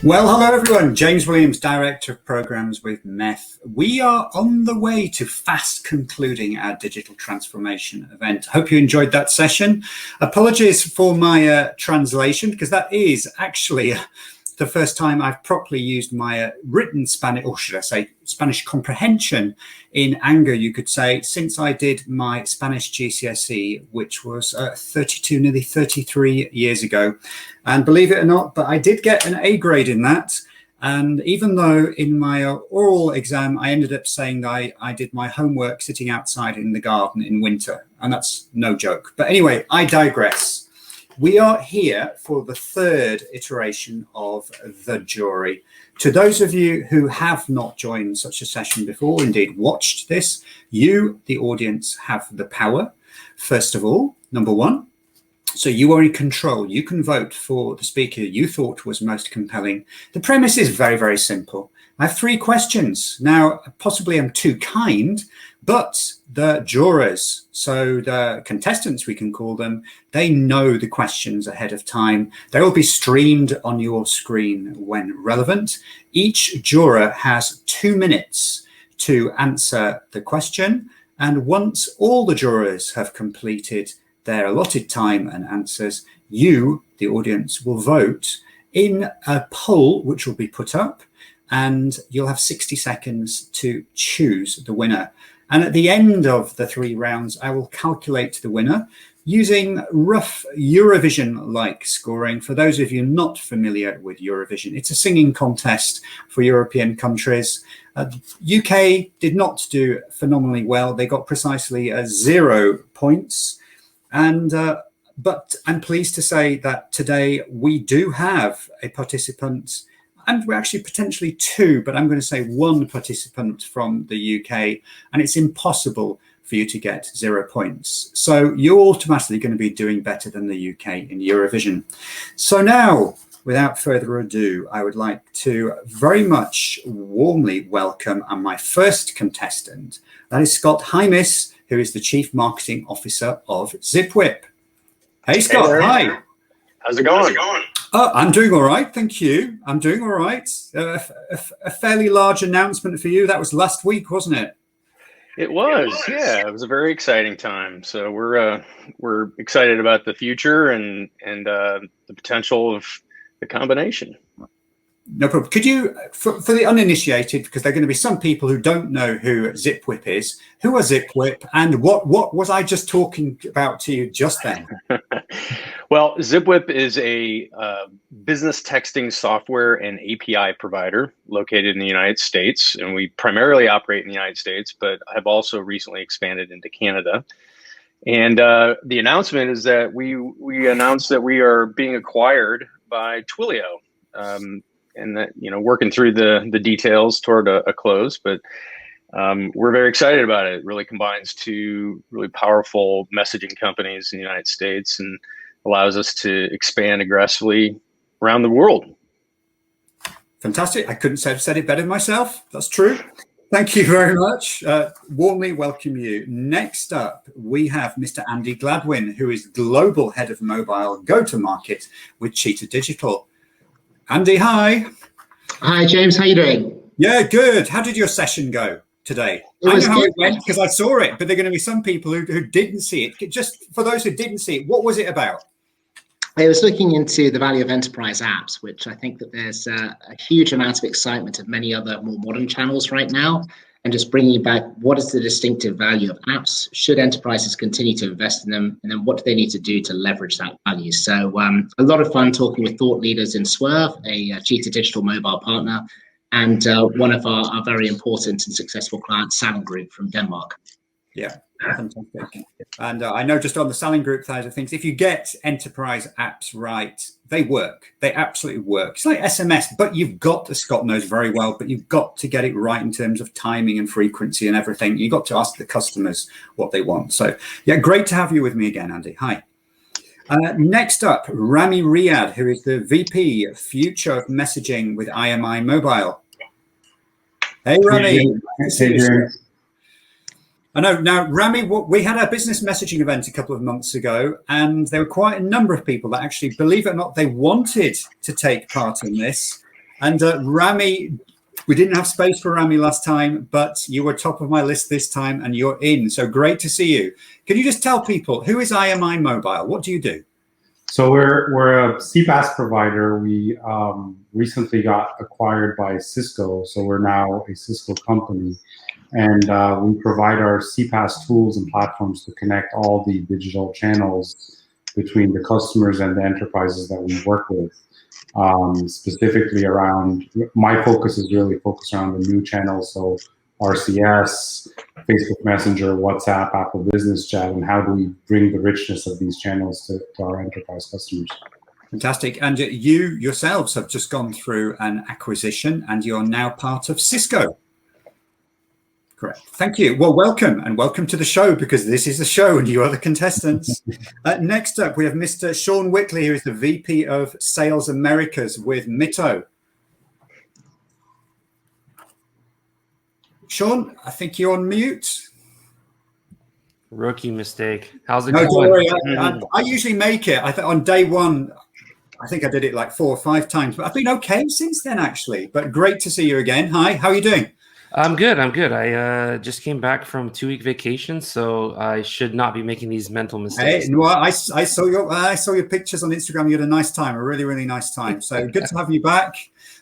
Well, hello everyone. James Williams, Director of Programs with MEF. We are on the way to fast concluding our digital transformation event. Hope you enjoyed that session. Apologies for my translation, because that is actually the first time I've properly used my written Spanish, or should I say Spanish comprehension in anger, you could say, since I did my Spanish GCSE, which was 32, nearly 33 years ago. And believe it or not, but I did get an A grade in that. And even though in my oral exam, I ended up saying that I did my homework sitting outside in the garden in winter. And that's no joke. But anyway, I digress. We are here for the third iteration of the jury. To those of you who have not joined such a session before, indeed watched this, you, the audience, have the power, first of all, number one. So you are in control. You can vote for the speaker you thought was most compelling. The premise is very, very simple. I have three questions. Now, possibly I'm too kind, but the jurors, so the contestants, we can call them, they know the questions ahead of time. They will be streamed on your screen when relevant. Each juror has 2 minutes to answer the question. And once all the jurors have completed their allotted time and answers, you, the audience, will vote in a poll which will be put up, and you'll have 60 seconds to choose the winner. And at the end of the 3 rounds, I will calculate the winner using rough Eurovision-like scoring. For those of you not familiar with Eurovision, it's a singing contest for European countries. UK did not do phenomenally well. They got precisely 0 points. And but I'm pleased to say that today we do have a participant, and we're actually potentially 2, but I'm going to say 1 participant from the UK, and it's impossible for you to get 0 points. So you're automatically going to be doing better than the UK in Eurovision. So now, without further ado, I would like to very much warmly welcome my first contestant. That is Scott Heimes, who is the Chief Marketing Officer of Zipwhip. Hey, Scott. Hey, hi. How's it going? I'm doing all right, thank you. I'm doing all right. A fairly large announcement for you. That was last week, wasn't it? It was, yeah. It was a very exciting time. So we're excited about the future and the potential of the combination. No problem. Could you, for the uninitiated, because there are going to be some people who don't know who Zipwhip is, who are Zipwhip, and what was I just talking about to you just then? Well, Zipwhip is a business texting software and API provider located in the United States, and we primarily operate in the United States, but have also recently expanded into Canada. And the announcement is that we announced that we are being acquired by Twilio. And that, working through the details toward a close, but we're very excited about it. It really combines 2 really powerful messaging companies in the United States and allows us to expand aggressively around the world. Fantastic. I couldn't have said it better myself. That's true. Thank you very much. Warmly welcome you. Next up, we have Mr. Andy Gladwin, who is Global Head of Mobile Go-to-Market with Cheetah Digital. Andy, hi. Hi, James. How you doing? Yeah, good. How did your session go today? I know how it went because I saw it, but there are going to be some people who didn't see it. Just for those who didn't see it, what was it about? I was looking into the value of enterprise apps, which I think that there's a huge amount of excitement of many other more modern channels right now, and just bringing back what is the distinctive value of apps? Should enterprises continue to invest in them? And then what do they need to do to leverage that value? So a lot of fun talking with thought leaders in Swerve, a Cheetah Digital mobile partner, and one of our very important and successful clients, Salon Group from Denmark. Yeah, fantastic. And I know just on the Salon Group side of things, if you get enterprise apps right, they work. They absolutely work. It's like SMS, but you've got to, Scott knows very well, but you've got to get it right in terms of timing and frequency and everything. You've got to ask the customers what they want. So yeah, great to have you with me again, Andy. Hi. Next up, Ramy Riad, who is the VP Future of Messaging with IMI Mobile. Hey, Ramy. I know. Now, Ramy, we had our business messaging event a couple of months ago, and there were quite a number of people that actually, believe it or not, they wanted to take part in this. And Ramy, we didn't have space for Ramy last time, but you were top of my list this time and you're in. So great to see you. Can you just tell people, who is imimobile? What do you do? So we're a CPaaS provider. We recently got acquired by Cisco, so we're now a Cisco company. And we provide our CPaaS tools and platforms to connect all the digital channels between the customers and the enterprises that we work with. Specifically around, my focus is really focused around the new channels, so RCS, Facebook Messenger, WhatsApp, Apple Business Chat, and how do we bring the richness of these channels to our enterprise customers. Fantastic. And you yourselves have just gone through an acquisition and you're now part of Cisco. Correct. Thank you. Well, welcome, and welcome to the show, because this is the show and you are the contestants. Next up, we have Mr. Sean Whitley, who is the VP of Sales Americas with Mitto. Sean, I think you're on mute. Rookie mistake. How's it going? Don't worry. I usually make it. On day one, I think I did it like 4 or 5 times, but I've been okay since then, actually. But great to see you again. Hi, how are you doing? I'm good. I just came back from 2-week vacation, so I should not be making these mental mistakes. Hey, well, I saw your pictures on Instagram. You had a nice time, a really, really nice time. So good to have you back.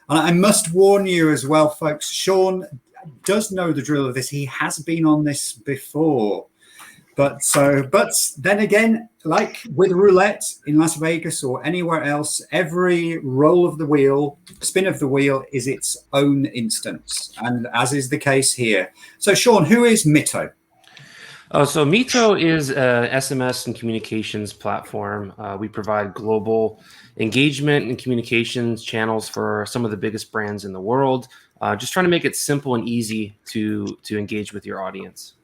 And I must warn you as well, folks, Sean does know the drill of this. He has been on this before. But then again, like with roulette in Las Vegas or anywhere else, every roll of the wheel, spin of the wheel is its own instance, and as is the case here. So, Sean, who is Mitto? So Mitto is a SMS and communications platform. We provide global engagement and communications channels for some of the biggest brands in the world. Just trying to make it simple and easy to engage with your audience.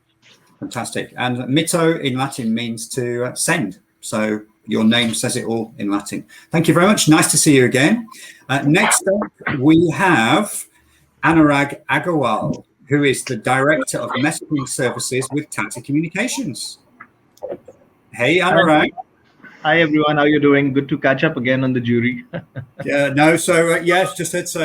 Fantastic. And Mitto in Latin means to send. So your name says it all in Latin. Thank you very much. Nice to see you again. Next up, we have Anurag Aggarwal, who is the Director of Messaging Services with Tata Communications. Hey, Anurag. Hi, everyone. How are you doing? Good to catch up again on the jury. Yes, just said so.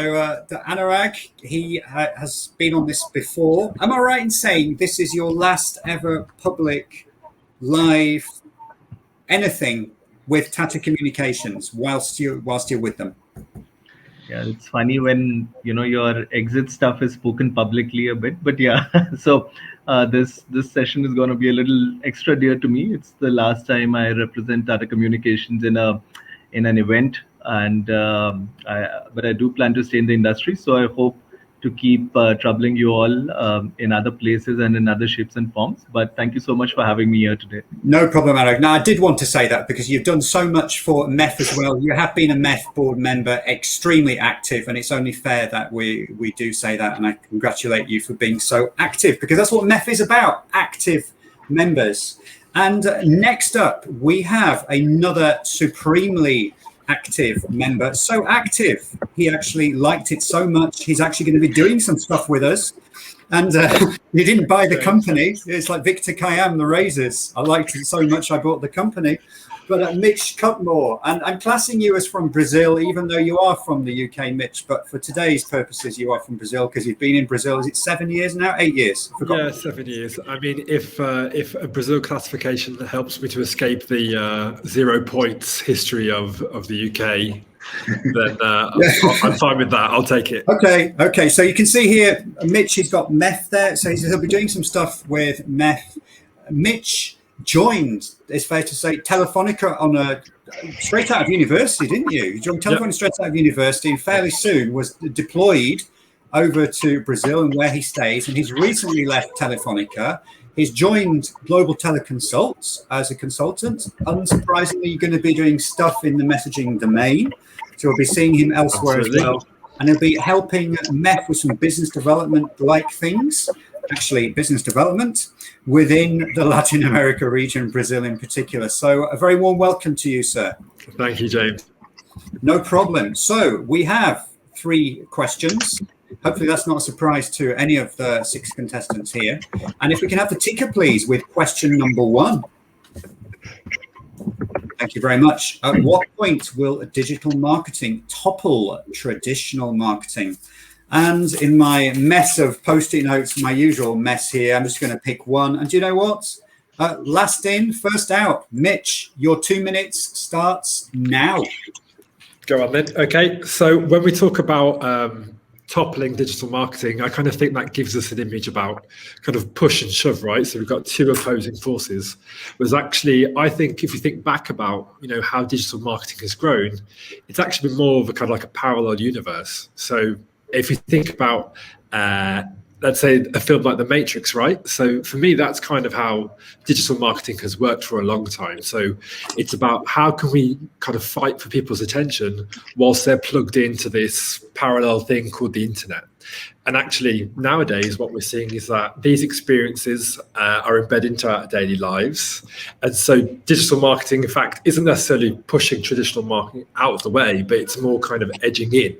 Anurag, he has been on this before. Am I right in saying this is your last ever public, live, anything with Tata Communications whilst you're with them? Yeah, it's funny when your exit stuff is spoken publicly a bit, but yeah. So this session is going to be a little extra dear to me. It's the last time I represent Tata Communications in an event, and but I do plan to stay in the industry. So I hope to keep troubling you all in other places and in other shapes and forms. But thank you so much for having me here today. No problem, Anurag. Now, I did want to say that because you've done so much for MEF as well. You have been a MEF board member, extremely active, and it's only fair that we do say that. And I congratulate you for being so active, because that's what MEF is about, active members. And next up, we have another supremely active member. So active, he actually liked it so much, he's actually going to be doing some stuff with us. And he didn't buy the company. It's like Victor Kayam, the razors. I liked it so much I bought the company. But Mitch Cutmore, and I'm classing you as from Brazil, even though you are from the UK, Mitch. But for today's purposes, you are from Brazil because you've been in Brazil. Is it 7 years now? 8 years? Yeah, 7 years. I mean, if a Brazil classification helps me to escape the 0 points history of the UK, then I'm fine with that. I'll take it. Okay. So you can see here, Mitch, he's got MEF there. So he'll be doing some stuff with MEF. Mitch joined, it's fair to say, Telefonica on straight out of university, didn't you? You joined Telefonica straight out of university, and fairly soon was deployed over to Brazil, and where he stays. And he's recently left Telefonica. He's joined Global Teleconsults as a consultant. Unsurprisingly, you're going to be doing stuff in the messaging domain. So we'll be seeing him elsewhere as well. And he'll be helping MEF with some business development-like things, actually business development within the Latin America region, Brazil in particular. So a very warm welcome to you, sir. Thank you, James. No problem. So we have 3 questions. Hopefully that's not a surprise to any of the 6 contestants here. And if we can have the ticker, please, with question number 1. Thank you very much. At what point will digital marketing topple traditional marketing? And in my mess of Post-it notes, my usual mess here, I'm just going to pick one. And do you know what? Last in, first out. Mitch, your 2 minutes starts now. Go on then. Okay, so when we talk about toppling digital marketing, I kind of think that gives us an image about kind of push and shove, right? So we've got two opposing forces. Whereas actually, I think if you think back about, how digital marketing has grown, it's actually been more of a kind of like a parallel universe. So if you think about, let's say, a film like The Matrix, right? So for me, that's kind of how digital marketing has worked for a long time. So it's about how can we kind of fight for people's attention whilst they're plugged into this parallel thing called the internet. And actually, nowadays, what we're seeing is that these experiences are embedded into our daily lives. And so digital marketing, in fact, isn't necessarily pushing traditional marketing out of the way, but it's more kind of edging in.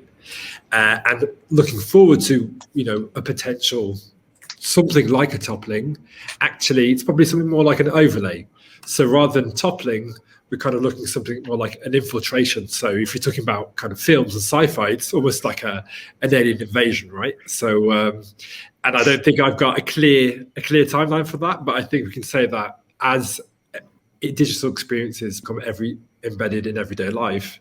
And looking forward to, a potential something like a toppling. Actually, it's probably something more like an overlay. So rather than toppling, we're kind of looking at something more like an infiltration. So if you're talking about kind of films and sci-fi, it's almost like an alien invasion, right? So, and I don't think I've got a clear timeline for that, but I think we can say that as digital experiences become embedded in everyday life,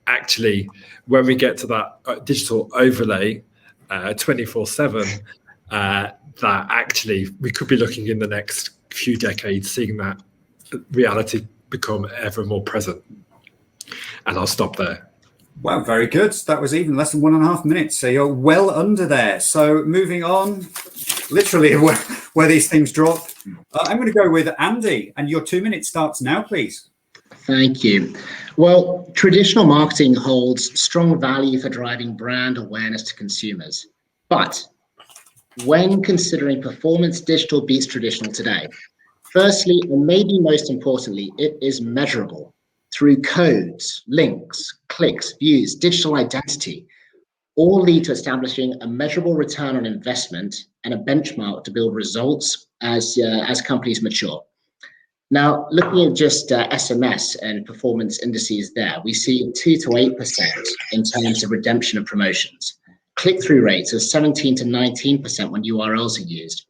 actually, when we get to that digital overlay 24/7, that actually we could be looking in the next few decades, seeing that reality become ever more present. And I'll stop there. Wow, very good. That was even less than 1.5 minutes. So you're well under there. So moving on, literally where these things drop. I'm going to go with Andy, and your 2 minutes starts now, please. Thank you. Well, traditional marketing holds strong value for driving brand awareness to consumers. But when considering performance, digital beats traditional today. Firstly, and maybe most importantly, it is measurable through codes, links, clicks, views, digital identity, all lead to establishing a measurable return on investment and a benchmark to build results as companies mature. Now, looking at just SMS and performance indices there, we see 2 to 8% in terms of redemption of promotions, click-through rates of 17 to 19% when URLs are used,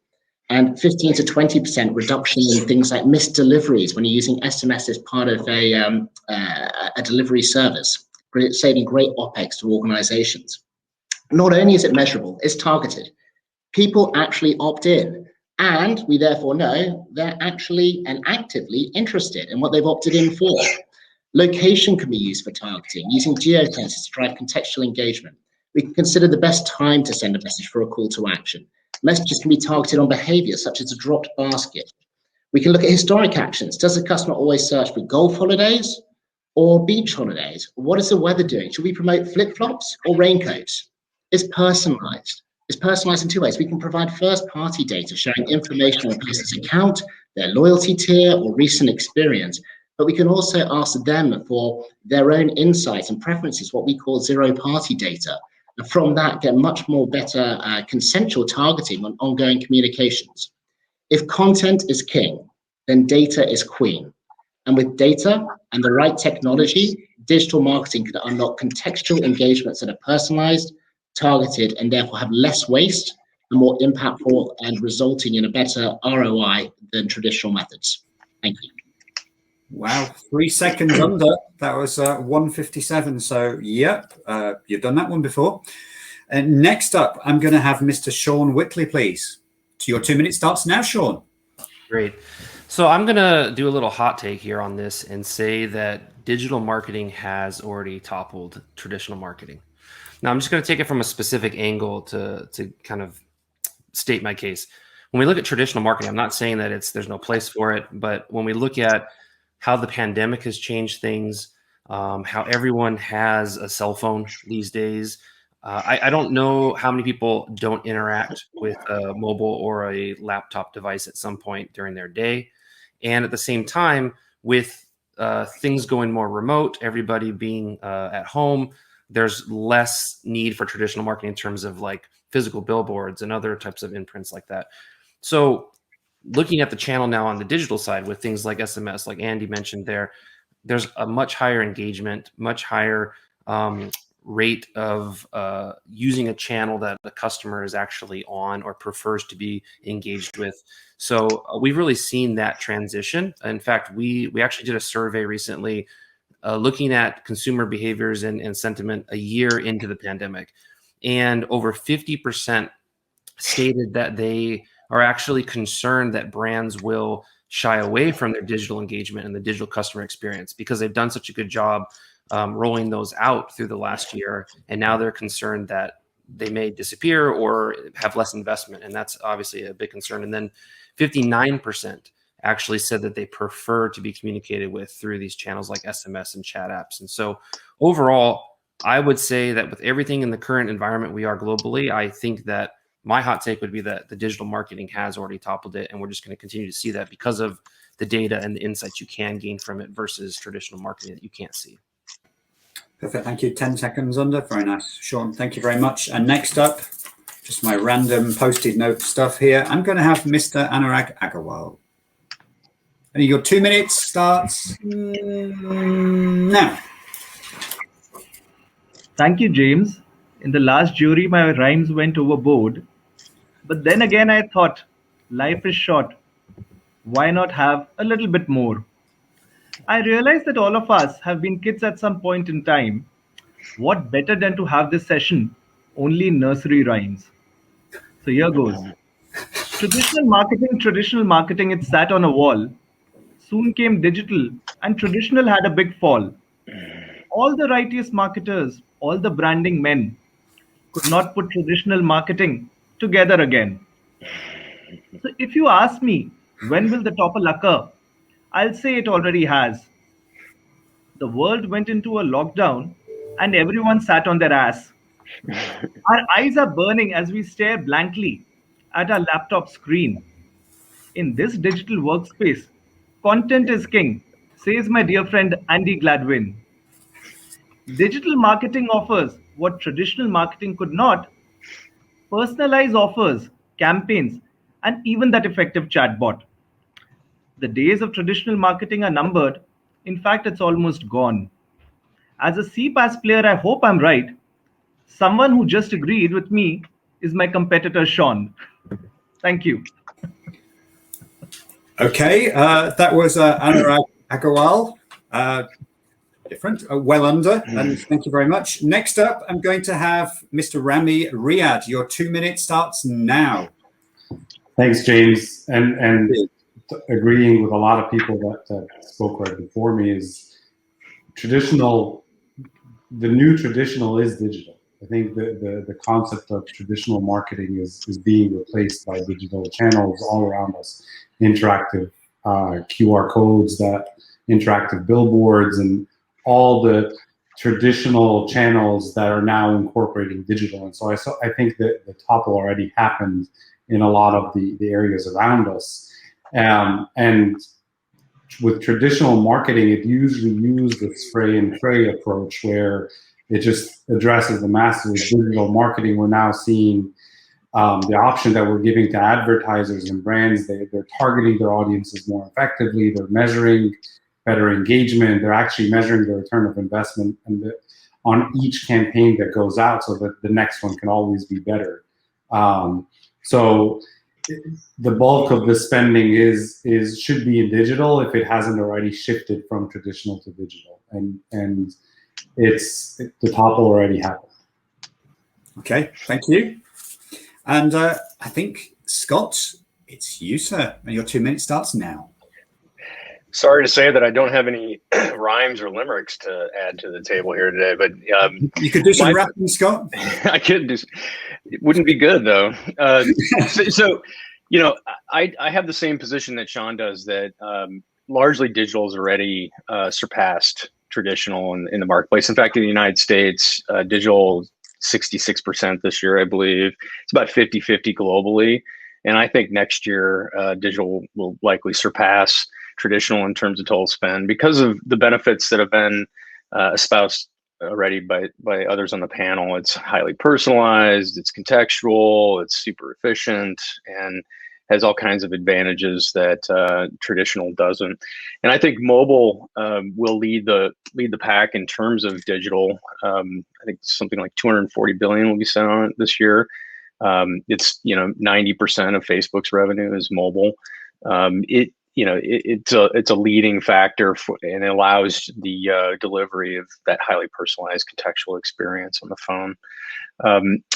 and 15 to 20% reduction in things like missed deliveries when you're using SMS as part of a delivery service, saving great OPEX to organizations. Not only is it measurable, it's targeted. People actually opt in, and we therefore know they're actually and actively interested in what they've opted in for. Location can be used for targeting, using geofences to drive contextual engagement. We can consider the best time to send a message for a call to action. Messages can be targeted on behavior, such as a dropped basket. We can look at historic actions. Does the customer always search for golf holidays or beach holidays? What is the weather doing? Should we promote flip-flops or raincoats? It's personalized. It's personalized in two ways. We can provide first-party data showing information on a person's account, their loyalty tier, or recent experience. But we can also ask them for their own insights and preferences, what we call zero-party data. And from that, get much more better consensual targeting on ongoing communications. If content is king, then data is queen. And with data and the right technology, digital marketing can unlock contextual engagements that are personalized, targeted, and therefore have less waste and more impactful, and resulting in a better ROI than traditional methods. Thank you. Wow, 3 seconds under. That was 1:57. So, yep, you've done that one before. And next up, I'm going to have Mr. Sean Whitley, please. So your 2 minutes starts now, Sean. Great. So I'm going to do a little hot take here on this and say that digital marketing has already toppled traditional marketing. Now, I'm just going to take it from a specific angle to kind of state my case. When we look at traditional marketing, I'm not saying that there's no place for it, but when we look at how the pandemic has changed things, how everyone has a cell phone these days, I don't know how many people don't interact with a mobile or a laptop device at some point during their day. And at the same time, with things going more remote, everybody being at home, there's less need for traditional marketing in terms of like physical billboards and other types of imprints like that. So looking at the channel now on the digital side with things like SMS, like Andy mentioned there, there's a much higher engagement, much higher rate of using a channel that the customer is actually on or prefers to be engaged with. So we've really seen that transition. In fact, we actually did a survey recently looking at consumer behaviors and sentiment a year into the pandemic. And over 50% stated that they are actually concerned that brands will shy away from their digital engagement and the digital customer experience because they've done such a good job rolling those out through the last year. And now they're concerned that they may disappear or have less investment. And that's obviously a big concern. And then 59% actually said that they prefer to be communicated with through these channels like SMS and chat apps. And so overall, I would say that with everything in the current environment we are globally, I think that my hot take would be that the digital marketing has already toppled it. And we're just going to continue to see that because of the data and the insights you can gain from it versus traditional marketing that you can't see. Perfect. Thank you. 10 seconds under. Very nice, Sean. Thank you very much. And next up, just my random post-it note stuff here. I'm going to have Mr. Anurag Aggarwal. And your 2 minutes starts now. Thank you, James. In the last jury, my rhymes went overboard. But then again, I thought, life is short. Why not have a little bit more? I realized that all of us have been kids at some point in time. What better than to have this session only in nursery rhymes? So here goes. Traditional marketing, it sat on a wall. Soon came digital, and traditional had a big fall. All the righteous marketers, all the branding men could not put traditional marketing together again. So if you ask me, when will the topple occur? I'll say it already has. The world went into a lockdown and everyone sat on their ass. Our eyes are burning as we stare blankly at our laptop screen. In this digital workspace, content is king, says my dear friend Andy Gladwin. Digital marketing offers what traditional marketing could not: personalized offers, campaigns, and even that effective chatbot. The days of traditional marketing are numbered. In fact, it's almost gone. As a CPaaS player, I hope I'm right. Someone who just agreed with me is my competitor, Sean. Thank you. Okay, that was Anurag Aggarwal. Different, well under, and thank you very much. Next up, I'm going to have Mr. Ramy Riad. Your 2 minutes starts now. Thanks, James. And agreeing with a lot of people that spoke right before me is traditional. The new traditional is digital. I think the concept of traditional marketing is being replaced by digital channels all around us. Interactive QR codes, that interactive billboards, and all the traditional channels that are now incorporating digital. And so I think that the topple already happened in a lot of the areas around us. And with traditional marketing, it usually used the spray and pray approach where it just addresses the masses. With digital marketing, we're now seeing the option that we're giving to advertisers and brands. They're targeting their audiences more effectively. They're measuring better engagement. They're actually measuring the return of investment on each campaign that goes out, so that the next one can always be better. So the bulk of the spending should be in digital if it hasn't already shifted from traditional to digital, and the topple already happened. Okay, thank you. And I think, Scott, it's you, sir, and your 2 minutes starts now. Sorry to say that I don't have any rhymes or limericks to add to the table here today, but you could do some rapping, Scott. I could do. It wouldn't be good though. So, you know, I have the same position that Sean does, that largely digital has already surpassed traditional in the marketplace. In fact, in the United States, digital 66% this year, I believe. It's about 50-50 globally, and I think next year digital will likely surpass traditional in terms of total spend because of the benefits that have been espoused already by others on the panel. It's highly personalized, it's contextual, it's super efficient, and has all kinds of advantages that traditional doesn't. And I think mobile will lead the pack in terms of digital. I think something like 240 billion will be spent on it this year. It's 90% of Facebook's revenue is mobile. It's a leading factor and it allows the delivery of that highly personalized contextual experience on the phone.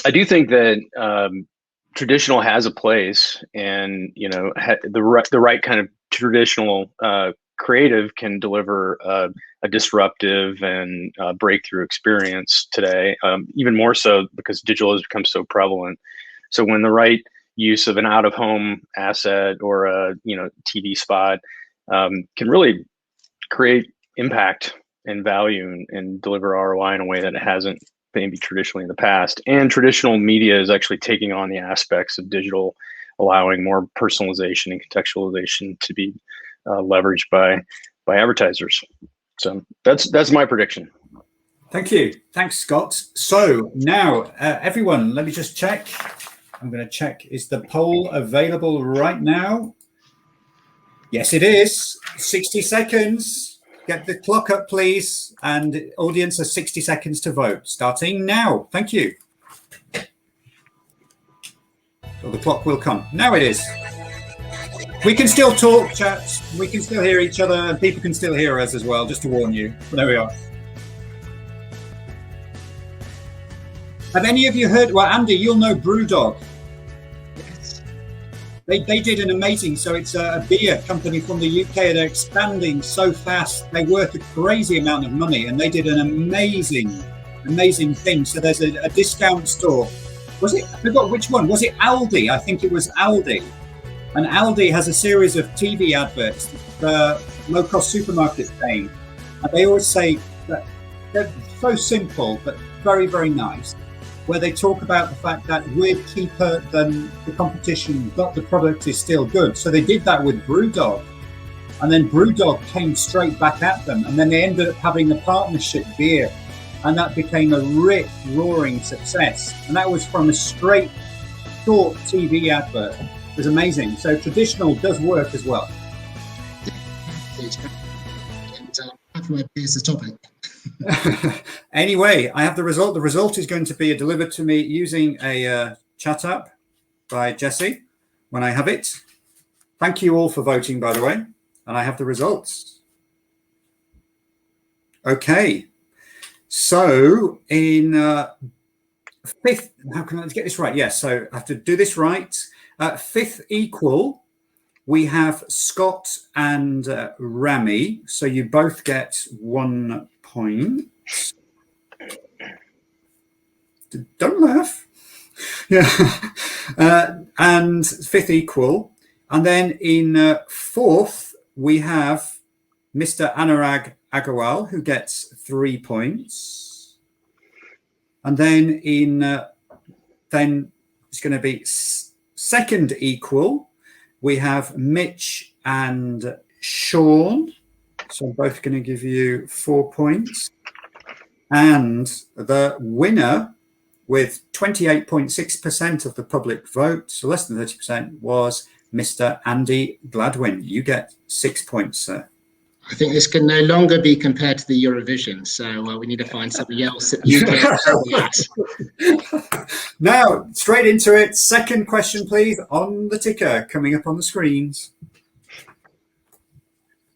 I do think that traditional has a place, and the right kind of traditional creative can deliver a disruptive and breakthrough experience today, even more so because digital has become so prevalent. So when the right use of an out-of-home asset or a TV spot can really create impact and value and deliver ROI in a way that it hasn't maybe traditionally in the past. And traditional media is actually taking on the aspects of digital, allowing more personalization and contextualization to be leveraged by advertisers. So that's my prediction. Thank you. Thanks, Scott. So now, everyone, let me just check. I'm going to check, is the poll available right now? Yes, it is. 60 seconds. Get the clock up, please. And audience has 60 seconds to vote, starting now. Thank you. So the clock will come. Now it is. We can still talk, chats. We can still hear each other, and people can still hear us as well, just to warn you. But there we are. Have any of you heard? Well, Andy, you'll know Brewdog. Yes. They did an amazing. So it's a beer company from the UK. They're expanding so fast. They worth a crazy amount of money, and they did an amazing thing. So there's a discount store. Was it? I forgot which one. Was it Aldi? I think it was Aldi. And Aldi has a series of TV adverts that low-cost supermarkets paying. And they always say that they're so simple, but very, very nice, where they talk about the fact that we're cheaper than the competition, but the product is still good. So they did that with Brewdog. And then Brewdog came straight back at them. And then they ended up having a partnership beer. And that became a rip-roaring success. And that was from a straight, short TV advert. It was amazing. So traditional does work as well. For my peers the topic. Anyway, I have the result. The result is going to be delivered to me using a chat app by Jesse when I have it. Thank you all for voting, by the way. And I have the results. Okay. So in fifth, how can I get this right? Yes, so I have to do this right. Fifth equal, we have Scott and Ramy. So you both get 1 point. Don't laugh. Yeah. And fifth equal. And then in fourth, we have Mr. Anurag Aggarwal, who gets 3 points. And then then it's going to be second equal. We have Mitch and Sean. So I'm both going to give you 4 points. And the winner with 28.6% of the public vote, so less than 30%, was Mr. Andy Gladwin. You get 6 points, sir. I think this can no longer be compared to the Eurovision, so we need to find something else that you get. Now, straight into it. Second question, please, on the ticker, coming up on the screens.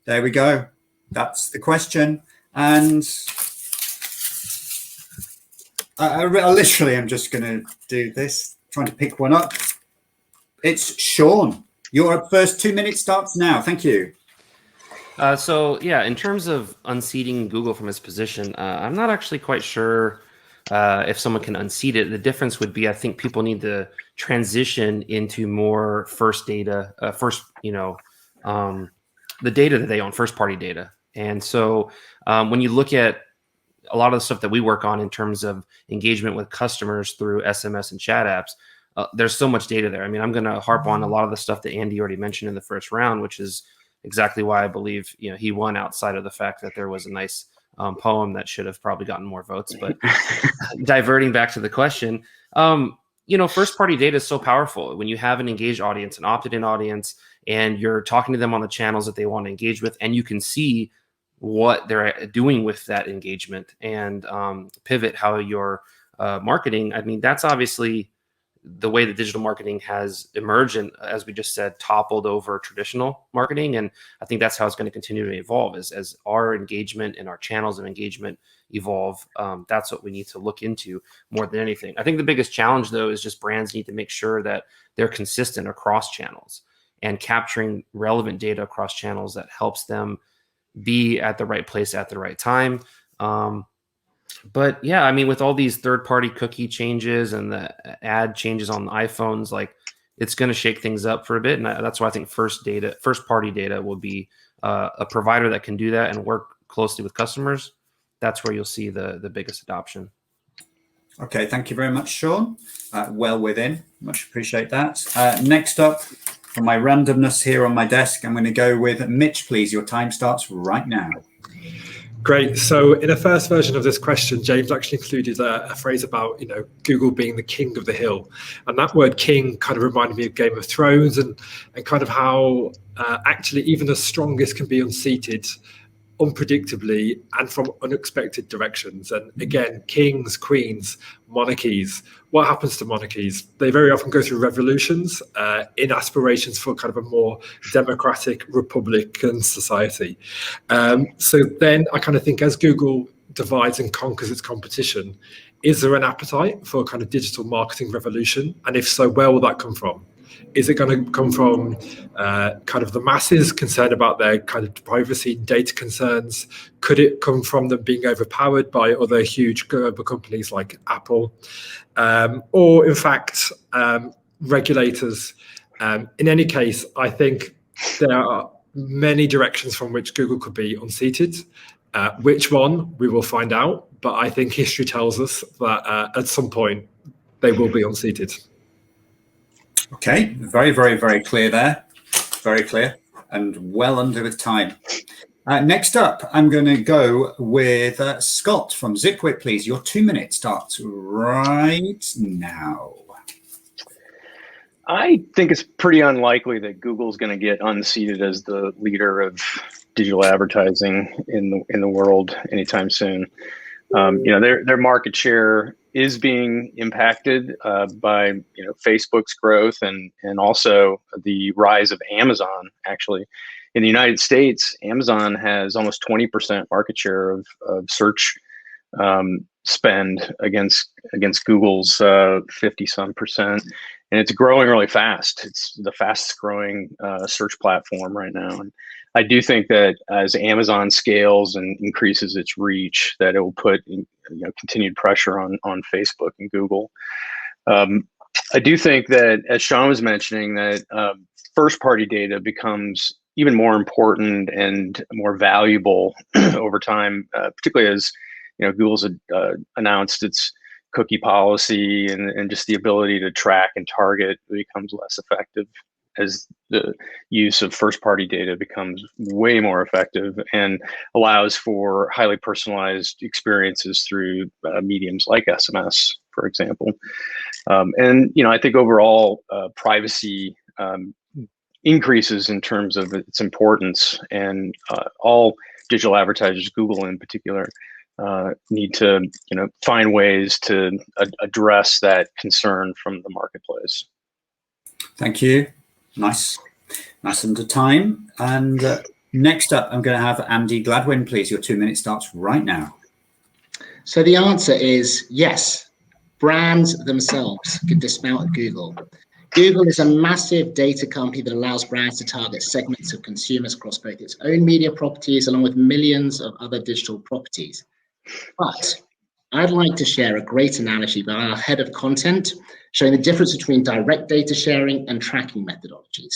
There we go. That's the question. And I literally am just going to do this, trying to pick one up. It's Sean. Your first 2 minutes starts now. Thank you. So yeah, in terms of unseating Google from its position, I'm not actually quite sure if someone can unseat it. The difference would be, I think people need to transition into more first data, the data that they own, first party data. And so when you look at a lot of the stuff that we work on in terms of engagement with customers through SMS and chat apps, there's so much data there. I mean, I'm going to harp on a lot of the stuff that Andy already mentioned in the first round, which is exactly why I believe he won, outside of the fact that there was a nice poem that should have probably gotten more votes. But diverting back to the question, first party data is so powerful when you have an engaged audience, an opted in audience, and you're talking to them on the channels that they want to engage with, and you can see what they're doing with that engagement and pivot how you're marketing. I mean, that's obviously the way that digital marketing has emerged and, as we just said, toppled over traditional marketing. And I think that's how it's going to continue to evolve as our engagement and our channels of engagement evolve. That's what we need to look into more than anything. I think the biggest challenge, though, is just brands need to make sure that they're consistent across channels and capturing relevant data across channels that helps them be at the right place at the right time. But yeah, I mean, with all these third-party cookie changes and the ad changes on iPhones, like it's going to shake things up for a bit. And that's why I think first-party data will be a provider that can do that and work closely with customers. That's where you'll see the biggest adoption. Okay, thank you very much, Sean. Well within, much appreciate that. Next up, for my randomness here on my desk, I'm going to go with Mitch, please. Your time starts right now. Great. So in the first version of this question, James actually included a phrase about, Google being the king of the hill. And that word king kind of reminded me of Game of Thrones and kind of how actually even the strongest can be unseated unpredictably and from unexpected directions. And again, kings, queens, monarchies. What happens to monarchies? They very often go through revolutions in aspirations for kind of a more democratic Republican society. So then I kind of think as Google divides and conquers its competition, is there an appetite for a kind of digital marketing revolution? And if so, where will that come from? Is it going to come from kind of the masses concerned about their kind of privacy and data concerns? Could it come from them being overpowered by other huge global companies like Apple? Or in fact, regulators? In any case, I think there are many directions from which Google could be unseated. Which one, we will find out. But I think history tells us that at some point, they will be unseated. Okay, very, very, very clear there. Very clear and well under with time. Next up, I'm going to go with Scott from Zipwhip, please. Your 2 minutes starts right now. I think it's pretty unlikely that Google's going to get unseated as the leader of digital advertising in the world anytime soon. Their market share is being impacted by Facebook's growth and also the rise of Amazon. Actually, in the United States, Amazon has almost 20% market share of search spend against Google's 50-some%, and it's growing really fast. It's the fastest growing search platform right now. And I do think that as Amazon scales and increases its reach, that it will put continued pressure on Facebook and Google. I do think that, as Sean was mentioning, that first-party data becomes even more important and more valuable over time, particularly as Google's announced its cookie policy and just the ability to track and target becomes less effective as the use of first-party data becomes way more effective and allows for highly personalized experiences through mediums like SMS, for example. I think overall privacy increases in terms of its importance, and all digital advertisers, Google in particular, need to find ways to address that concern from the marketplace. Thank you. Nice under time. And next up, I'm going to have Andy Gladwin, please. Your 2 minutes starts right now. So the answer is yes. Brands themselves can dismount Google. Google is a massive data company that allows brands to target segments of consumers across both its own media properties along with millions of other digital properties. But I'd like to share a great analogy by our head of content showing the difference between direct data sharing and tracking methodologies.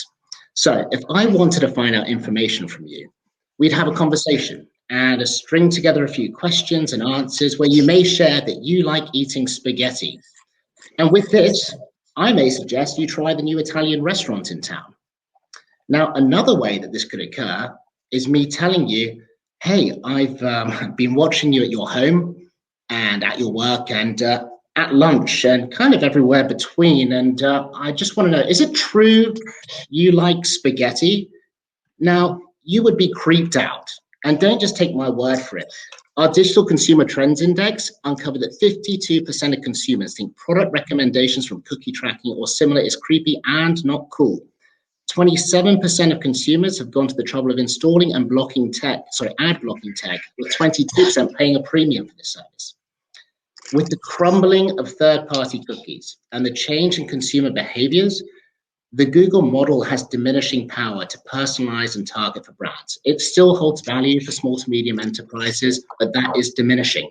So if I wanted to find out information from you, we'd have a conversation and string together a few questions and answers where you may share that you like eating spaghetti. And with this, I may suggest you try the new Italian restaurant in town. Now, another way that this could occur is me telling you, hey, I've been watching you at your home and at your work, and at lunch and kind of everywhere between. And I just want to know, is it true you like spaghetti? Now, you would be creeped out. And don't just take my word for it. Our Digital Consumer Trends Index uncovered that 52% of consumers think product recommendations from cookie tracking or similar is creepy and not cool. 27% of consumers have gone to the trouble of installing and blocking ad blocking tech, with 22% paying a premium for this service. With the crumbling of third-party cookies and the change in consumer behaviors, the Google model has diminishing power to personalize and target for brands. It still holds value for small to medium enterprises, but that is diminishing.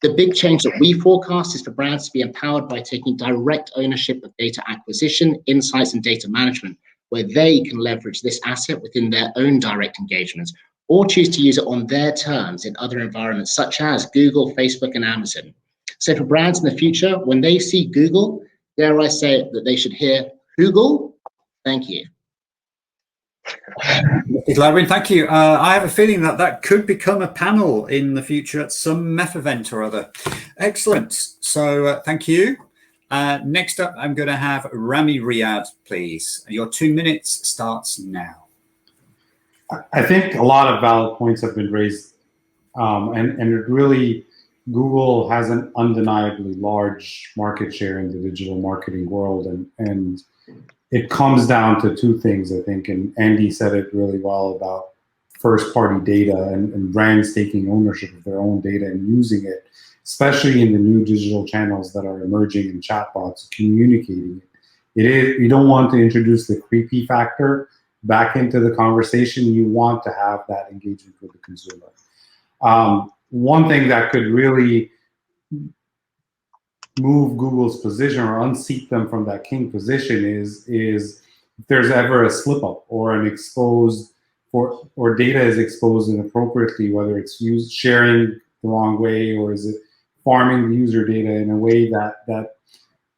The big change that we forecast is for brands to be empowered by taking direct ownership of data acquisition, insights, and data management, where they can leverage this asset within their own direct engagements or choose to use it on their terms in other environments, such as Google, Facebook, and Amazon. So for brands in the future, when they see Google, dare I say that they should hear Google. Thank you. Gladwin, thank you. I have a feeling that could become a panel in the future at some MEF event or other. Excellent. So thank you. Next up, I'm going to have Ramy Riad, please. Your 2 minutes starts now. I think a lot of valid points have been raised, and it really, Google has an undeniably large market share in the digital marketing world, and it comes down to two things, I think, and Andy said it really well about first-party data and brands taking ownership of their own data and using it, especially in the new digital channels that are emerging in chatbots, communicating it. You don't want to introduce the creepy factor back into the conversation. You want to have that engagement with the consumer. One thing that could really move Google's position or unseat them from that king position is if there's ever a slip up or an exposed or data is exposed inappropriately, whether it's sharing the wrong way or is it farming the user data in a way that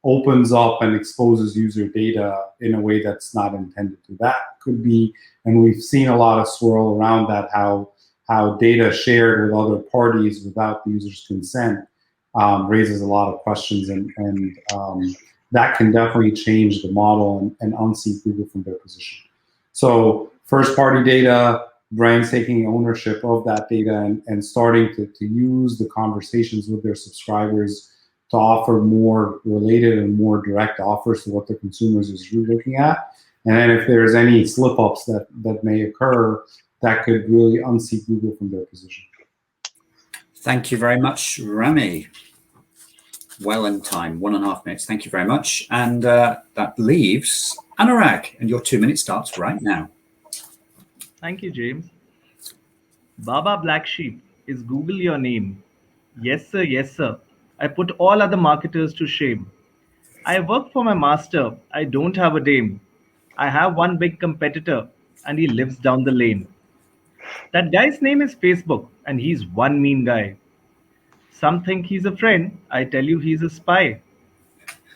opens up and exposes user data in a way that's not intended to. That could be, and we've seen a lot of swirl around that, how data shared with other parties without the user's consent raises a lot of questions, and that can definitely change the model and unseat Google from their position. So first-party data, brands taking ownership of that data and starting to use the conversations with their subscribers to offer more related and more direct offers to what the consumers is really looking at. And then if there's any slip-ups that may occur, that could really unseat Google from their position. Thank you very much, Ramy. Well in time, 1.5 minutes. Thank you very much. And that leaves Anurag, and your 2 minutes starts right now. Thank you, James. Baba Black Sheep, is Google your name? Yes, sir, yes, sir. I put all other marketers to shame. I work for my master. I don't have a dame. I have one big competitor, and he lives down the lane. That guy's name is Facebook, and he's one mean guy. Some think he's a friend. I tell you, he's a spy.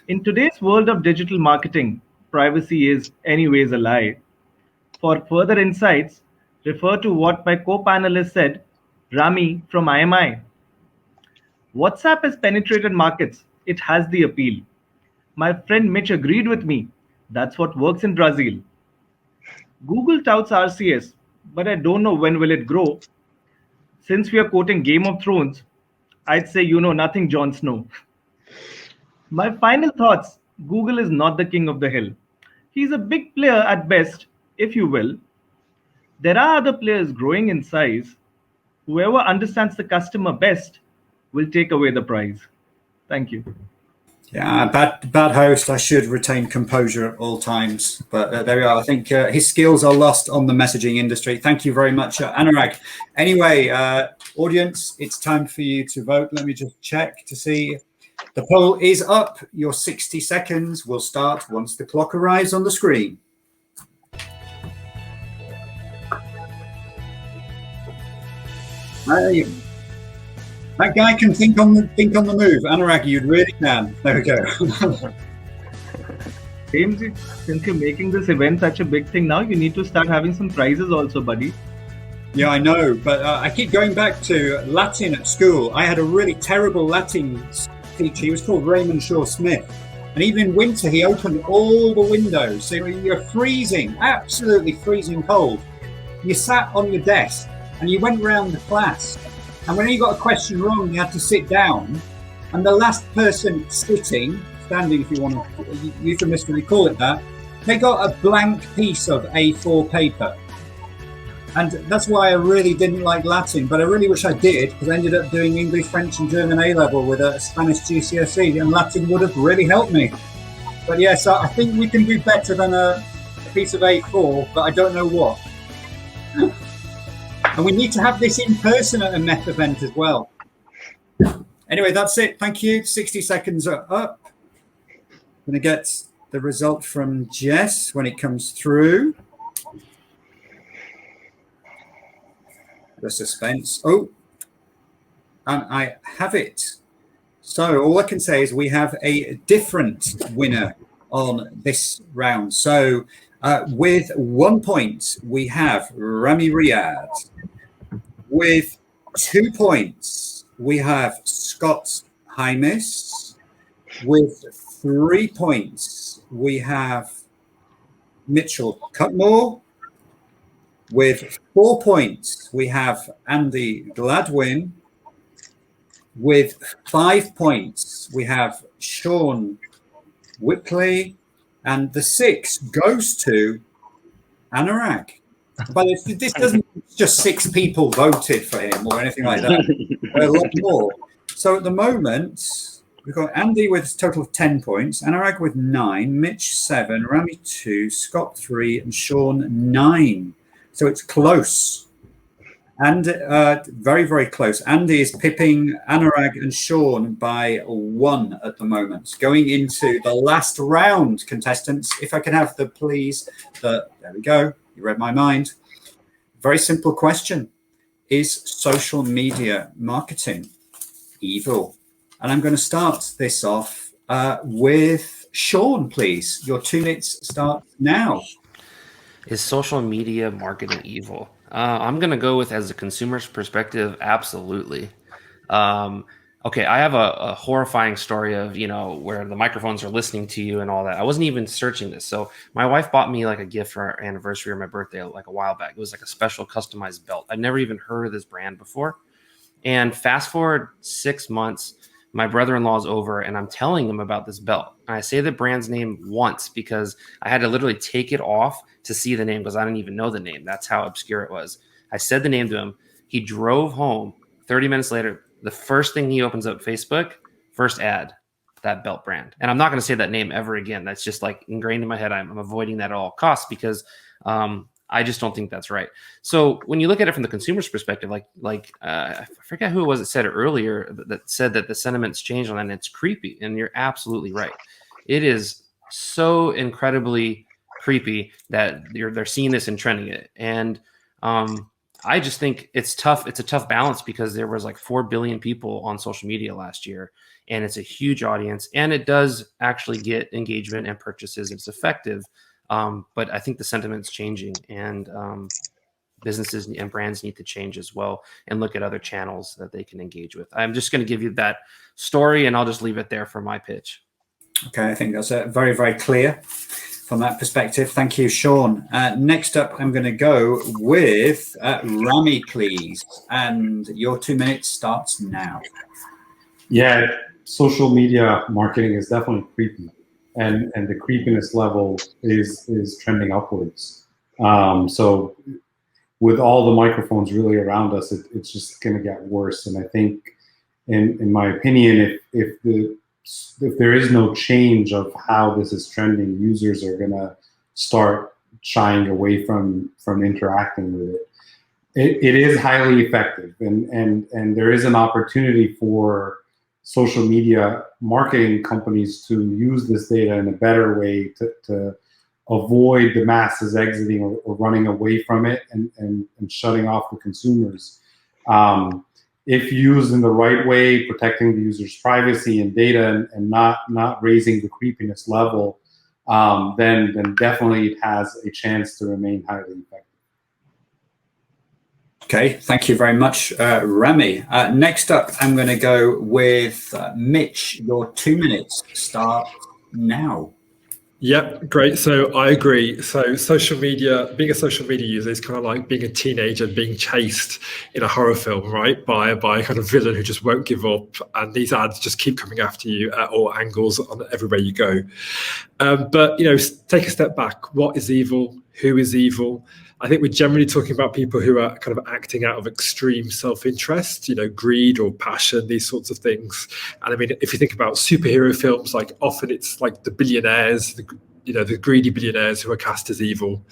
In today's world of digital marketing, privacy is anyways a lie. For further insights, refer to what my co-panelist said, Ramy from IMI. WhatsApp has penetrated markets. It has the appeal. My friend Mitch agreed with me. That's what works in Brazil. Google touts RCS, but I don't know when will it grow. Since we are quoting Game of Thrones, I'd say you know nothing, Jon Snow. My final thoughts, Google is not the king of the hill. He's a big player at best, if you will. There are other players growing in size. Whoever understands the customer best will take away the prize. Thank you. Yeah, bad host. I should retain composure at all times. But there we are. I think his skills are lost on the messaging industry. Thank you very much, Anurag. Anyway, audience, it's time for you to vote. Let me just check to see. The poll is up. Your 60 seconds will start once the clock arrives on the screen. That guy can think on the move. Anurag, you'd really can. There we go. James, since you're making this event such a big thing now, you need to start having some prizes also, buddy. Yeah, I know, but I keep going back to Latin at school. I had a really terrible Latin teacher. He was called Raymond Shaw Smith. And even in winter, he opened all the windows. So you're freezing, absolutely freezing cold. You sat on your desk and you went round the class. And when you got a question wrong, you had to sit down. And the last person standing, if you want to euphemistically call it that, they got a blank piece of A4 paper. And that's why I really didn't like Latin, but I really wish I did, because I ended up doing English, French and German A-level with a Spanish GCSE, and Latin would have really helped me. But yes, I think we can do better than a piece of A4, but I don't know what. And we need to have this in person at a MEF event as well. Anyway, that's it. Thank you. 60 seconds are up. I'm going to get the result from Jess when it comes through. The suspense. Oh, and I have it. So all I can say is we have a different winner on this round. So with 1 point, we have Ramy Riad. With 2 points, we have Scott Heimes. With 3 points, we have Mitchell Cutmore. With 4 points, we have Andy Gladwin. With 5 points, we have Sean Whitley. And the 6 goes to Anurag. But this doesn't just 6 people voted for him or anything like that. There are a lot more. So at the moment, we've got Andy with a total of 10 points, Anurag with 9, Mitch 7, Ramy 2, Scott 3, and Sean 9. So it's close. And very, very close. Andy is pipping Anurag and Sean by 1 at the moment. Going into the last round, contestants. If I can have the please. There we go. You read my mind. Very simple question. Is social media marketing evil? And I'm going to start this off with Sean, please. Your 2 minutes start now. Is social media marketing evil? I'm going to go with, as a consumer's perspective, absolutely. Okay, I have a horrifying story of, where the microphones are listening to you and all that. I wasn't even searching this. So my wife bought me like a gift for our anniversary or my birthday like a while back. It was like a special customized belt. I'd never even heard of this brand before. And fast forward 6 months, my brother-in-law is over and I'm telling him about this belt. And I say the brand's name once because I had to literally take it off to see the name because I didn't even know the name. That's how obscure it was. I said the name to him. He drove home. 30 minutes later, the first thing he opens up Facebook, first ad, that belt brand. And I'm not going to say that name ever again. That's just like ingrained in my head. I'm avoiding that at all costs because I just don't think that's right. So when you look at it from the consumer's perspective, I forget who it was that said it earlier that said that the sentiment's changed on that, and it's creepy. And you're absolutely right. It is so incredibly creepy that they're seeing this and trending it. And I just think it's tough. It's a tough balance because there was like 4 billion people on social media last year, and it's a huge audience, and it does actually get engagement and purchases. It's effective. But I think the sentiment's changing, and businesses and brands need to change as well and look at other channels that they can engage with. I'm just going to give you that story, and I'll just leave it there for my pitch. Okay, I think that's very, very clear from that perspective. Thank you, Sean. Next up, I'm going to go with Ramy, please. And your 2 minutes starts now. Yeah, social media marketing is definitely creepy. And the creepiness level is trending upwards. So with all the microphones really around us, it's just going to get worse. And I think, in my opinion, if there is no change of how this is trending, users are going to start shying away from interacting with it. It is highly effective, and there is an opportunity for social media marketing companies to use this data in a better way to avoid the masses exiting or running away from it and shutting off the consumers. If used in the right way, protecting the user's privacy and data and not raising the creepiness level, then definitely it has a chance to remain highly effective. Okay, thank you very much, Ramy. Next up, I'm going to go with Mitch. Your 2 minutes start now. Yep, great. So I agree. So social media, being a social media user is kind of like being a teenager being chased in a horror film, right? By a kind of villain who just won't give up, and these ads just keep coming after you at all angles on everywhere you go. But take a step back. What is evil? Who is evil? I think we're generally talking about people who are kind of acting out of extreme self-interest, greed or passion, these sorts of things. And I mean, if you think about superhero films, like often it's like the billionaires, the greedy billionaires who are cast as evil.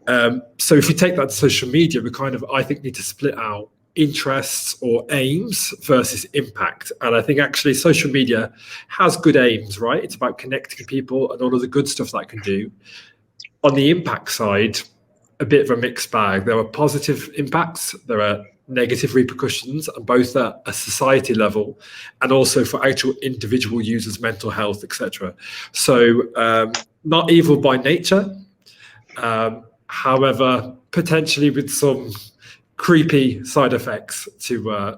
So if we take that to social media, we I think need to split out interests or aims versus impact. And I think actually social media has good aims, right? It's about connecting people and all of the good stuff that it can do. On the impact side, a bit of a mixed bag. There are positive impacts, there are negative repercussions, and both at a society level and also for actual individual users' mental health, etc. So not evil by nature, however, potentially with some creepy side effects, to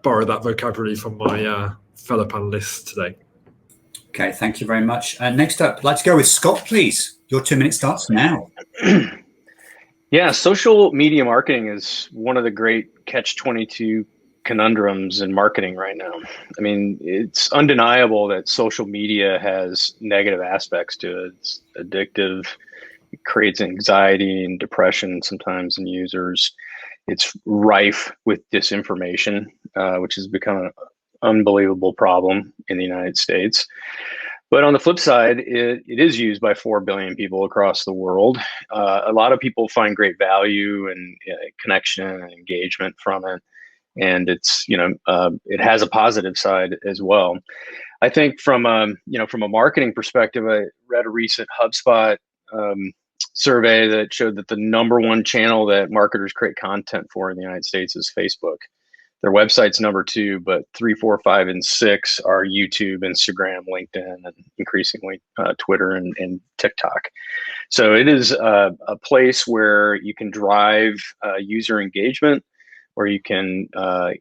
borrow that vocabulary from my fellow panelists today. Okay, thank you very much. Next up, let's go with Scott, please. Your 2 minutes starts now. Yeah, social media marketing is one of the great catch-22 conundrums in marketing right now. I mean, it's undeniable that social media has negative aspects to it. It's addictive. It creates anxiety and depression sometimes in users. It's rife with disinformation, which has become an unbelievable problem in the United States. But on the flip side, it is used by 4 billion people across the world. A lot of people find great value and connection and engagement from it. And it's, it has a positive side as well. I think from a marketing perspective, I read a recent HubSpot survey that showed that the #1 channel that marketers create content for in the United States is Facebook. Their website's #2, but 3, 4, 5, and 6 are YouTube, Instagram, LinkedIn, and increasingly Twitter and TikTok. So it is a place where you can drive user engagement, where you can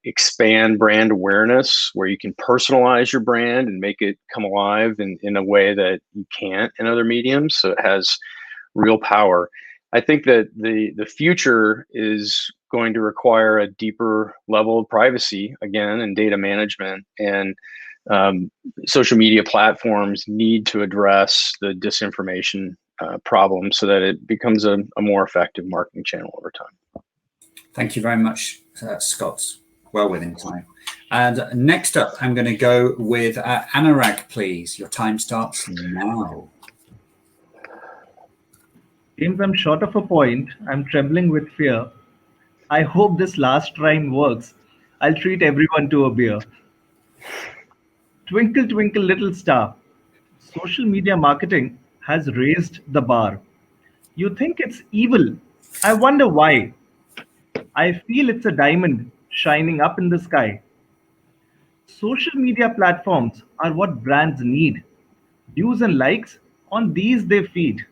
expand brand awareness, where you can personalize your brand and make it come alive in a way that you can't in other mediums. So it has real power. I think that the future is going to require a deeper level of privacy again and data management, and social media platforms need to address the disinformation problem so that it becomes a more effective marketing channel over time. Thank you very much, Scott. Well within time. And next up, I'm going to go with Anurag, please. Your time starts now. James, I'm short of a point. I'm trembling with fear. I hope this last rhyme works. I'll treat everyone to a beer. Twinkle, twinkle, little star. Social media marketing has raised the bar. You think it's evil. I wonder why. I feel it's a diamond shining up in the sky. Social media platforms are what brands need. Views and likes, on these they feed.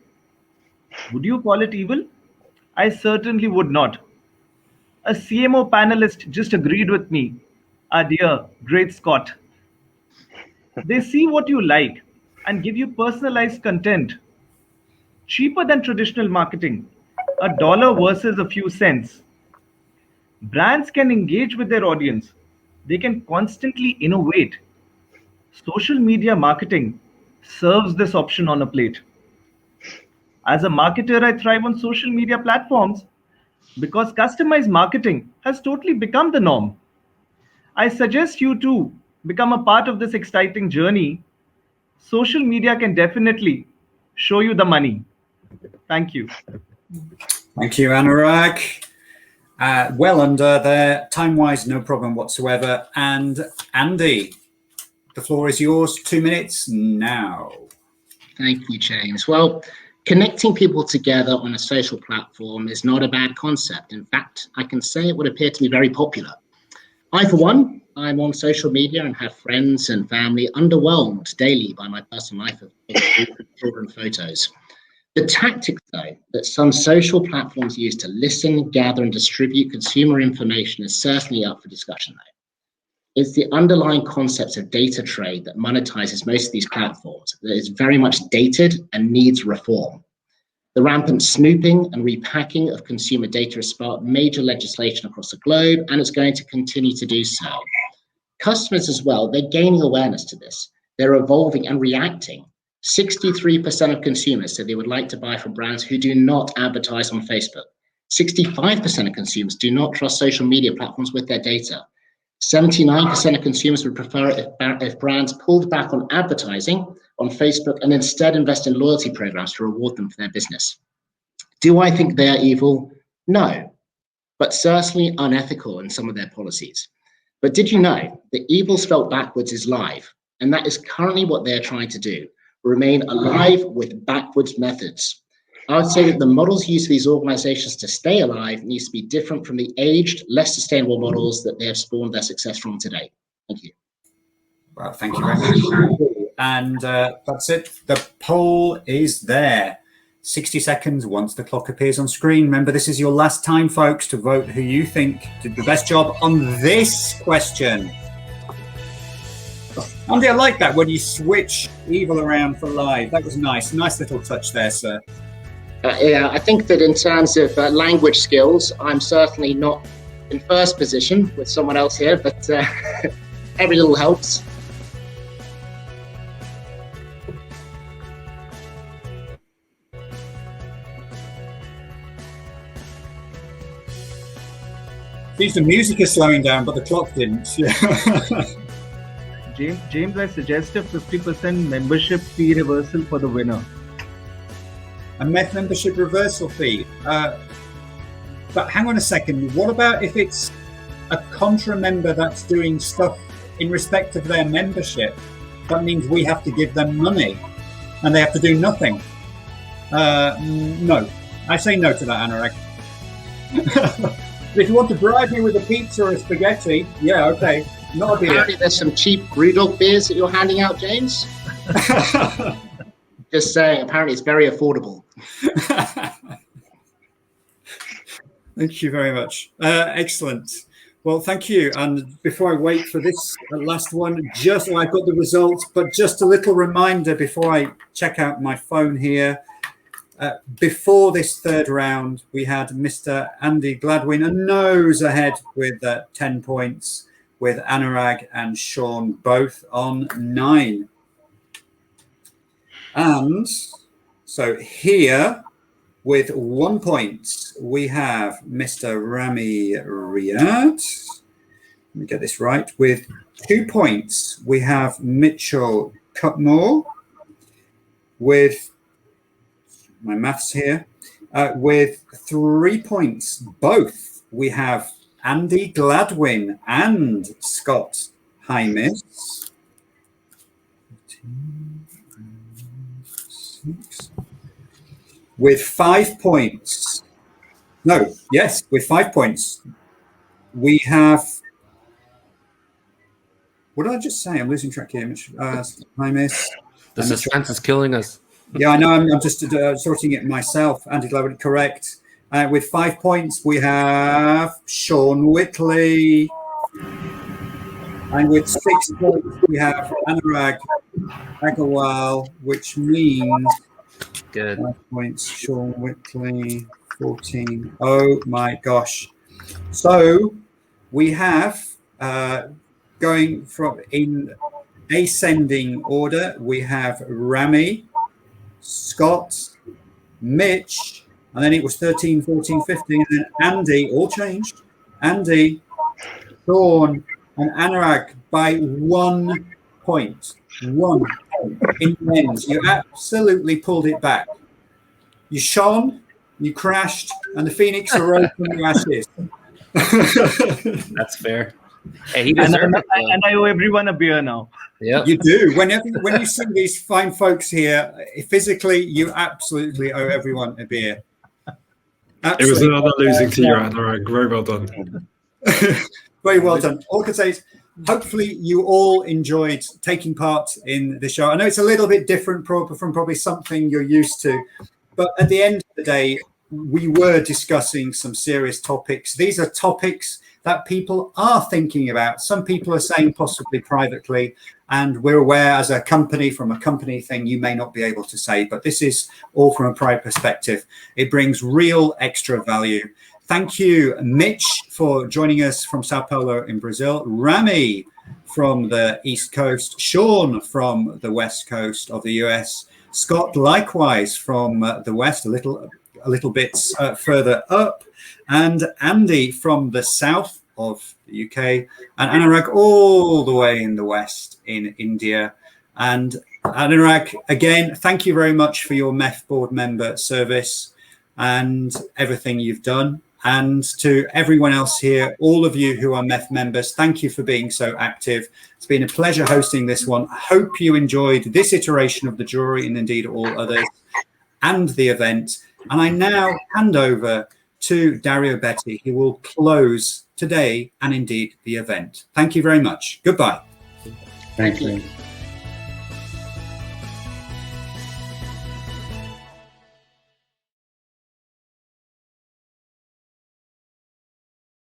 Would you call it evil? I certainly would not. A CMO panelist just agreed with me. Ah dear, great Scott. They see what you like and give you personalized content. Cheaper than traditional marketing. $1 versus a few cents. Brands can engage with their audience. They can constantly innovate. Social media marketing serves this option on a plate. As a marketer, I thrive on social media platforms because customized marketing has totally become the norm. I suggest you too become a part of this exciting journey. Social media can definitely show you the money. Thank you. Thank you, Anurag. Well under there, time-wise, no problem whatsoever. And Andy, the floor is yours. 2 minutes now. Thank you, James. Well, connecting people together on a social platform is not a bad concept. In fact, I can say it would appear to be very popular. I, for one, I'm on social media and have friends and family underwhelmed daily by my personal life of children photos. The tactics, though, that some social platforms use to listen, gather, and distribute consumer information is certainly up for discussion, though. It's the underlying concepts of data trade that monetizes most of these platforms that is very much dated and needs reform. The rampant snooping and repacking of consumer data has sparked major legislation across the globe, and it's going to continue to do so. Customers as well, they're gaining awareness to this. They're evolving and reacting. 63% of consumers said they would like to buy from brands who do not advertise on Facebook. 65% of consumers do not trust social media platforms with their data. 79% of consumers would prefer it if brands pulled back on advertising on Facebook and instead invest in loyalty programs to reward them for their business. Do I think they are evil? No, but certainly unethical in some of their policies. But did you know that evil spelt backwards is live? And that is currently what they're trying to do, remain alive with backwards methods. I would say that the models used for these organizations to stay alive needs to be different from the aged, less sustainable models that they have spawned their success from today. Thank you. Well, thank you very much. And that's it. The poll is there. 60 seconds once the clock appears on screen. Remember, this is your last time, folks, to vote who you think did the best job on this question. Andy, I like that when you switch evil around for live. That was nice. Nice little touch there, sir. Yeah, I think that in terms of language skills, I'm certainly not in first position with someone else here, but every little helps. Seems the music is slowing down, but the clock didn't. Yeah. James, I suggest a 50% membership fee reversal for the winner. A MEF membership reversal fee. But hang on a second. What about if it's a contra member that's doing stuff in respect of their membership? That means we have to give them money and they have to do nothing. No. I say no to that, Anurag. If you want to bribe me with a pizza or a spaghetti, yeah, okay. Not a beer. Apparently there's some cheap Brewdog beers that you're handing out, James. Just saying, apparently it's very affordable. Thank you very much. Excellent. Well, thank you. And before I wait for this last one, I've got the results, but just a little reminder before I check out my phone here. Before this third round, we had Mr. Andy Gladwin a nose ahead with 10 points, with Anurag and Sean both on 9. And so here, with 1 point, we have Mr. Ramy Riad. Let me get this right. With 2 points, we have Mitto Cutmore. With my maths here. With 3 points, both, we have Andy Gladwin and Scott Heimes. With 5 points. With 5 points, we have. What did I just say? I'm losing track here. Heimes. The suspense is killing us. Yeah, I know. I'm just sorting it myself. Andy Gladwin, correct. With 5 points, we have Sean Whitley. And with 6 points, we have Anurag Aggarwal, which means good 5 points, Sean Whitley, 14. Oh my gosh. So we have, going from in ascending order, we have Ramy, Scott, Mitch, and then it was 13, 14, 15, and then Andy, all changed. Andy, Sean, and Anurag by 1 point. 1 point in the end. You absolutely pulled it back. You shone, you crashed, and the Phoenix arose from the ashes. That's fair. Hey, and I owe everyone a beer now. Yeah, you do. When you see these fine folks here, physically, you absolutely owe everyone a beer. Absolutely. It was another losing to you, Anurag. Very well done. Very well done. All I can say is, hopefully, you all enjoyed taking part in the show. I know it's a little bit different from probably something you're used to, But at the end of the day, we were discussing some serious topics. These are topics that people are thinking about. Some people are saying possibly privately, and we're aware as a company, from a company thing, you may not be able to say, but this is all from a private perspective. It brings real extra value. Thank you, Mitch, for joining us from Sao Paulo in Brazil. Ramy from the East Coast. Sean from the West Coast of the US. Scott, likewise, from the West, a little bit further up. And Andy from the South of the UK. And Anurag all the way in the West in India. And Anurag, again, thank you very much for your MEF board member service and everything you've done. And to everyone else here, all of you who are MEF members, thank you for being so active. It's been a pleasure hosting this one. I hope you enjoyed this iteration of the jury and indeed all others and the event. And I now hand over to Dario Betti, who will close today and indeed the event. Thank you very much. Goodbye. Thank you.